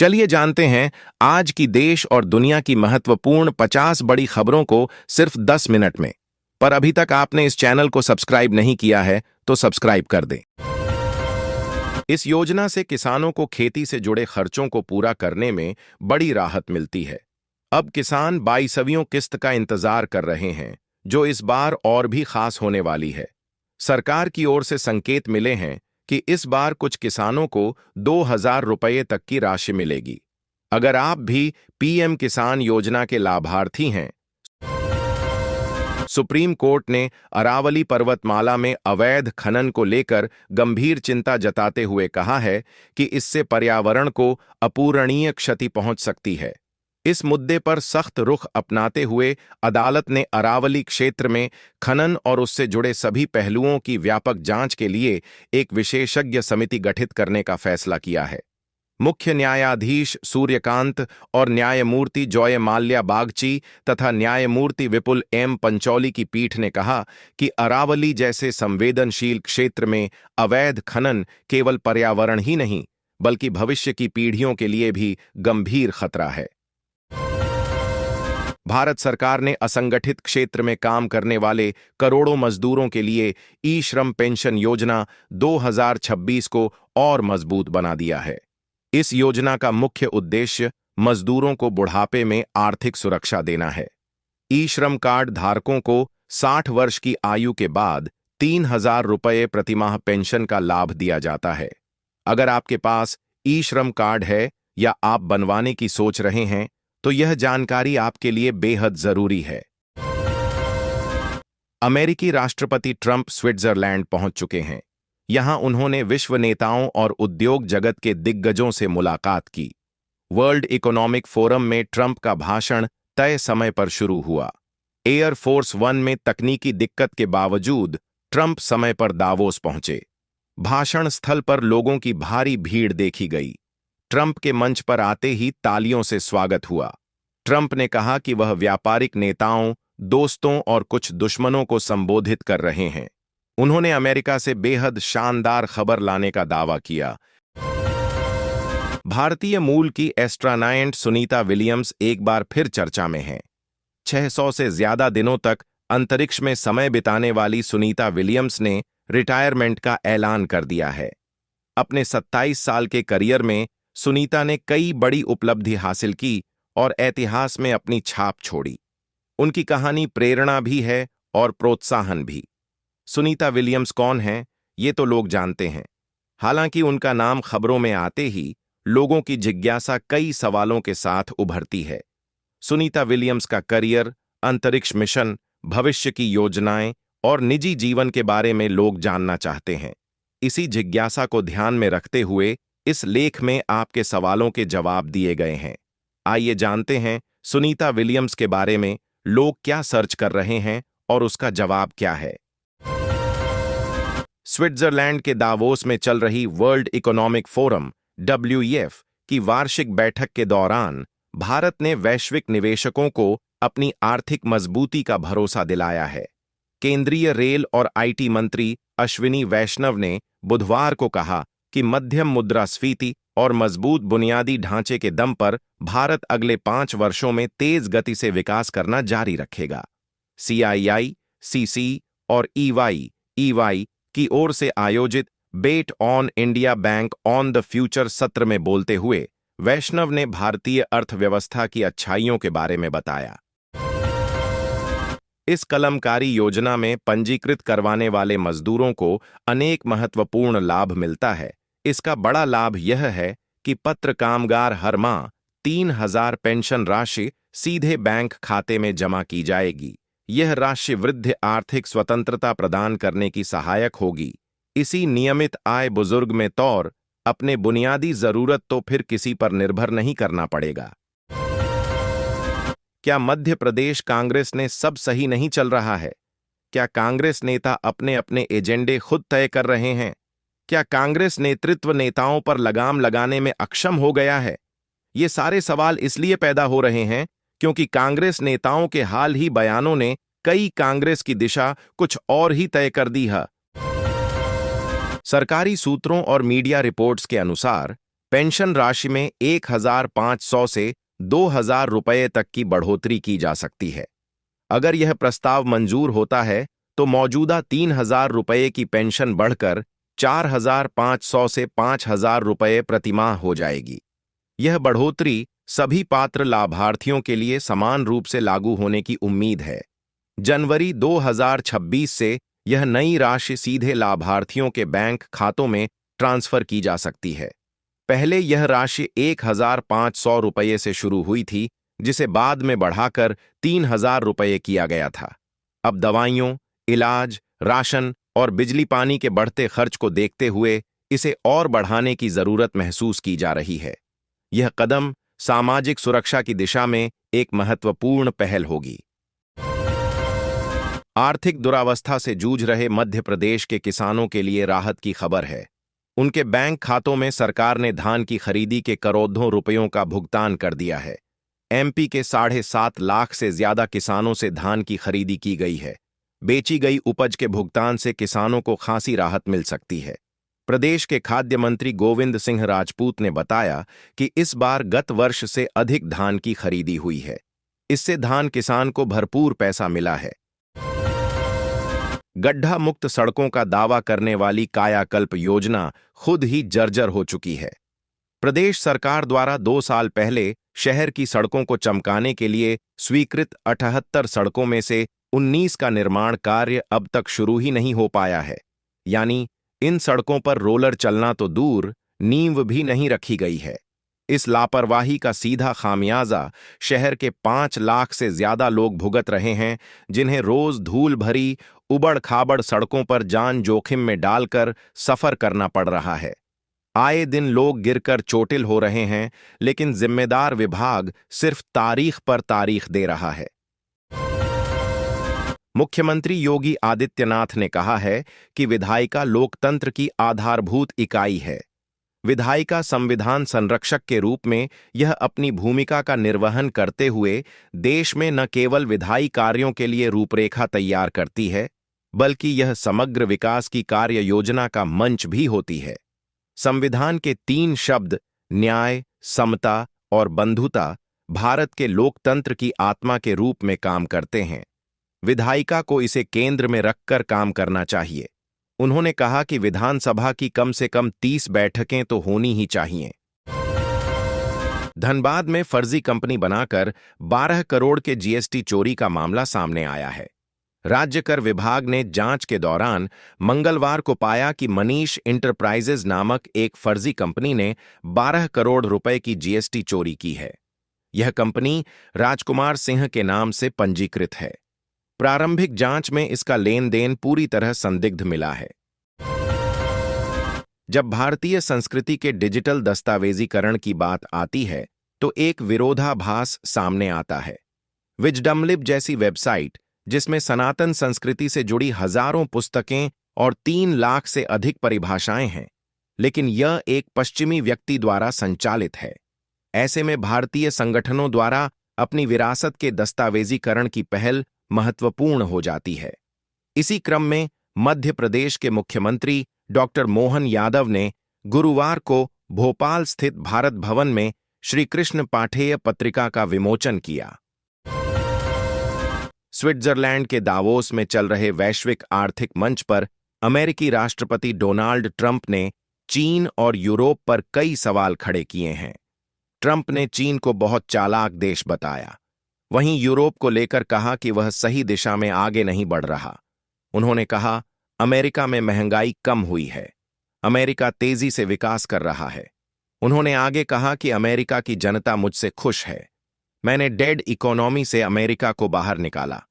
चलिए जानते हैं आज की देश और दुनिया की महत्वपूर्ण 50 बड़ी खबरों को सिर्फ 10 मिनट में। पर अभी तक आपने इस चैनल को सब्सक्राइब नहीं किया है तो सब्सक्राइब कर दें। इस योजना से किसानों को खेती से जुड़े खर्चों को पूरा करने में बड़ी राहत मिलती है। अब किसान 22वीं किस्त का इंतजार कर रहे हैं, जो इस बार और भी खास होने वाली है। सरकार की ओर से संकेत मिले हैं कि इस बार कुछ किसानों को 2000 रुपये तक की राशि मिलेगी। अगर आप भी पीएम किसान योजना के लाभार्थी हैं। सुप्रीम कोर्ट ने अरावली पर्वतमाला में अवैध खनन को लेकर गंभीर चिंता जताते हुए कहा है कि इससे पर्यावरण को अपूरणीय क्षति पहुंच सकती है। इस मुद्दे पर सख्त रुख अपनाते हुए अदालत ने अरावली क्षेत्र में खनन और उससे जुड़े सभी पहलुओं की व्यापक जांच के लिए एक विशेषज्ञ समिति गठित करने का फैसला किया है। मुख्य न्यायाधीश सूर्यकांत और न्यायमूर्ति जॉय माल्या बागची तथा न्यायमूर्ति विपुल एम पंचौली की पीठ ने कहा कि अरावली जैसे संवेदनशील क्षेत्र में अवैध खनन केवल पर्यावरण ही नहीं, बल्कि भविष्य की पीढ़ियों के लिए भी गंभीर खतरा है। भारत सरकार ने असंगठित क्षेत्र में काम करने वाले करोड़ों मजदूरों के लिए ई श्रम पेंशन योजना 2026 को और मजबूत बना दिया है। इस योजना का मुख्य उद्देश्य मजदूरों को बुढ़ापे में आर्थिक सुरक्षा देना है। ई श्रम कार्ड धारकों को 60 वर्ष की आयु के बाद 3000 रुपये प्रतिमाह पेंशन का लाभ दिया जाता है। अगर आपके पास ई श्रम कार्ड है या आप बनवाने की सोच रहे हैं, तो यह जानकारी आपके लिए बेहद जरूरी है। अमेरिकी राष्ट्रपति ट्रंप स्विट्जरलैंड पहुंच चुके हैं। यहां उन्होंने विश्व नेताओं और उद्योग जगत के दिग्गजों से मुलाकात की। वर्ल्ड इकोनॉमिक फोरम में ट्रंप का भाषण तय समय पर शुरू हुआ। एयर फोर्स वन में तकनीकी दिक्कत के बावजूद ट्रंप समय पर दावोस पहुंचे। भाषण स्थल पर लोगों की भारी भीड़ देखी गई। ट्रंप के मंच पर आते ही तालियों से स्वागत हुआ। ट्रंप ने कहा कि वह व्यापारिक नेताओं, दोस्तों और कुछ दुश्मनों को संबोधित कर रहे हैं। उन्होंने अमेरिका से बेहद शानदार खबर लाने का दावा किया। भारतीय मूल की एस्ट्रोनॉट सुनीता विलियम्स एक बार फिर चर्चा में हैं। 600 से ज्यादा दिनों तक अंतरिक्ष में समय बिताने वाली सुनीता विलियम्स ने रिटायरमेंट का ऐलान कर दिया है। अपने 27 साल के करियर में सुनीता ने कई बड़ी उपलब्धि हासिल की और इतिहास में अपनी छाप छोड़ी। उनकी कहानी प्रेरणा भी है और प्रोत्साहन भी। सुनीता विलियम्स कौन हैं, ये तो लोग जानते हैं। हालांकि उनका नाम खबरों में आते ही लोगों की जिज्ञासा कई सवालों के साथ उभरती है। सुनीता विलियम्स का करियर, अंतरिक्ष मिशन, भविष्य की योजनाएं और निजी जीवन के बारे में लोग जानना चाहते हैं। इसी जिज्ञासा को ध्यान में रखते हुए इस लेख में आपके सवालों के जवाब दिए गए हैं। आइए जानते हैं सुनीता विलियम्स के बारे में लोग क्या सर्च कर रहे हैं और उसका जवाब क्या है। स्विट्जरलैंड के दावोस में चल रही वर्ल्ड इकोनॉमिक फोरम WEF की वार्षिक बैठक के दौरान भारत ने वैश्विक निवेशकों को अपनी आर्थिक मजबूती का भरोसा दिलाया है। केंद्रीय रेल और IT मंत्री अश्विनी वैष्णव ने बुधवार को कहा कि मध्यम मुद्रास्फीति और मजबूत बुनियादी ढांचे के दम पर भारत अगले 5 वर्षों में तेज गति से विकास करना जारी रखेगा। CII, CC और EY की ओर से आयोजित bet on India bank on the future सत्र में बोलते हुए वैष्णव ने भारतीय अर्थव्यवस्था की अच्छाइयों के बारे में बताया। इस कलमकारी योजना में पंजीकृत करवाने वाले मजदूरों को अनेक महत्वपूर्ण लाभ मिलता है। इसका बड़ा लाभ यह है कि पत्र कामगार हर माह 3000 पेंशन राशि सीधे बैंक खाते में जमा की जाएगी। यह राशि वृद्ध आर्थिक स्वतंत्रता प्रदान करने की सहायक होगी। इसी नियमित आय बुजुर्ग में तौर अपने बुनियादी जरूरत तो फिर किसी पर निर्भर नहीं करना पड़ेगा। क्या मध्य प्रदेश कांग्रेस ने सब सही नहीं चल रहा है? क्या कांग्रेस नेता अपने अपने एजेंडे खुद तय कर रहे हैं? क्या कांग्रेस नेतृत्व नेताओं पर लगाम लगाने में अक्षम हो गया है? ये सारे सवाल इसलिए पैदा हो रहे हैं क्योंकि कांग्रेस नेताओं के हाल ही बयानों ने कई कांग्रेस की दिशा कुछ और ही तय कर दी है। सरकारी सूत्रों और मीडिया रिपोर्ट्स के अनुसार पेंशन राशि में 1,500 से 2,000 रुपये तक की बढ़ोतरी की जा सकती है। अगर यह प्रस्ताव मंजूर होता है तो मौजूदा 3,000 रुपये की पेंशन बढ़कर 4,500 से 5,000 रुपये प्रतिमाह हो जाएगी। यह बढ़ोतरी सभी पात्र लाभार्थियों के लिए समान रूप से लागू होने की उम्मीद है। जनवरी 2026 से यह नई राशि सीधे लाभार्थियों के बैंक खातों में ट्रांसफर की जा सकती है। पहले यह राशि 1,500 रुपये से शुरू हुई थी, जिसे बाद में बढ़ाकर 3,000 रुपये किया गया था। अब दवाइयों, इलाज, राशन और बिजली पानी के बढ़ते खर्च को देखते हुए इसे और बढ़ाने की जरूरत महसूस की जा रही है। यह कदम सामाजिक सुरक्षा की दिशा में एक महत्वपूर्ण पहल होगी। आर्थिक दुरावस्था से जूझ रहे मध्य प्रदेश के किसानों के लिए राहत की खबर है। उनके बैंक खातों में सरकार ने धान की खरीदी के करोड़ों रुपयों का भुगतान कर दिया है। एमपी के 7.5 लाख से ज्यादा किसानों से धान की खरीदी की गई है। बेची गई उपज के भुगतान से किसानों को खासी राहत मिल सकती है। प्रदेश के खाद्य मंत्री गोविंद सिंह राजपूत ने बताया कि इस बार गत वर्ष से अधिक धान की खरीदी हुई है। इससे धान किसान को भरपूर पैसा मिला है। गड्ढा मुक्त सड़कों का दावा करने वाली कायाकल्प योजना खुद ही जर्जर हो चुकी है। प्रदेश सरकार द्वारा 2 साल पहले शहर की सड़कों को चमकाने के लिए स्वीकृत 78 सड़कों में से 19 का निर्माण कार्य अब तक शुरू ही नहीं हो पाया है। यानी इन सड़कों पर रोलर चलना तो दूर, नींव भी नहीं रखी गई है। इस लापरवाही का सीधा खामियाजा शहर के 5 लाख से ज्यादा लोग भुगत रहे हैं, जिन्हें रोज धूल भरी उबड़ खाबड़ सड़कों पर जान जोखिम में डालकर सफर करना पड़ रहा है। आए दिन लोग गिरकर चोटिल हो रहे हैं, लेकिन जिम्मेदार विभाग सिर्फ तारीख पर तारीख दे रहा है। मुख्यमंत्री योगी आदित्यनाथ ने कहा है कि विधायिका लोकतंत्र की आधारभूत इकाई है। विधायिका संविधान संरक्षक के रूप में यह अपनी भूमिका का निर्वहन करते हुए देश में न केवल विधायी कार्यों के लिए रूपरेखा तैयार करती है, बल्कि यह समग्र विकास की कार्य योजना का मंच भी होती है। संविधान के 3 शब्द न्याय, समता और बंधुता भारत के लोकतंत्र की आत्मा के रूप में काम करते हैं। विधायिका को इसे केंद्र में रखकर काम करना चाहिए। उन्होंने कहा कि विधानसभा की कम से कम 30 बैठकें तो होनी ही चाहिए। धनबाद में फर्जी कंपनी बनाकर 12 करोड़ के जीएसटी चोरी का मामला सामने आया है। राज्य कर विभाग ने जांच के दौरान मंगलवार को पाया कि मनीष इंटरप्राइजेज नामक एक फर्जी कंपनी ने 12 करोड़ रुपए की जीएसटी चोरी की है। यह कंपनी राजकुमार सिंह के नाम से पंजीकृत है। प्रारंभिक जांच में इसका लेन देन पूरी तरह संदिग्ध मिला है। जब भारतीय संस्कृति के डिजिटल दस्तावेजीकरण की बात आती है तो एक विरोधाभास सामने आता है। विजडमलिब जैसी वेबसाइट, जिसमें सनातन संस्कृति से जुड़ी हजारों पुस्तकें और 3 लाख से अधिक परिभाषाएं हैं, लेकिन यह एक पश्चिमी व्यक्ति द्वारा संचालित है। ऐसे में भारतीय संगठनों द्वारा अपनी विरासत के दस्तावेजीकरण की पहल महत्वपूर्ण हो जाती है। इसी क्रम में मध्य प्रदेश के मुख्यमंत्री डॉक्टर मोहन यादव ने गुरुवार को भोपाल स्थित भारत भवन में श्री कृष्ण पाठेय पत्रिका का विमोचन किया। स्विट्जरलैंड के दावोस में चल रहे वैश्विक आर्थिक मंच पर अमेरिकी राष्ट्रपति डोनाल्ड ट्रंप ने चीन और यूरोप पर कई सवाल खड़े किए हैं। ट्रंप ने चीन को बहुत चालाक देश बताया, वहीं यूरोप को लेकर कहा कि वह सही दिशा में आगे नहीं बढ़ रहा। उन्होंने कहा, अमेरिका में महंगाई कम हुई है, अमेरिका तेजी से विकास कर रहा है। उन्होंने आगे कहा कि अमेरिका की जनता मुझसे खुश है। मैंने डेड इकोनॉमी से अमेरिका को बाहर निकाला।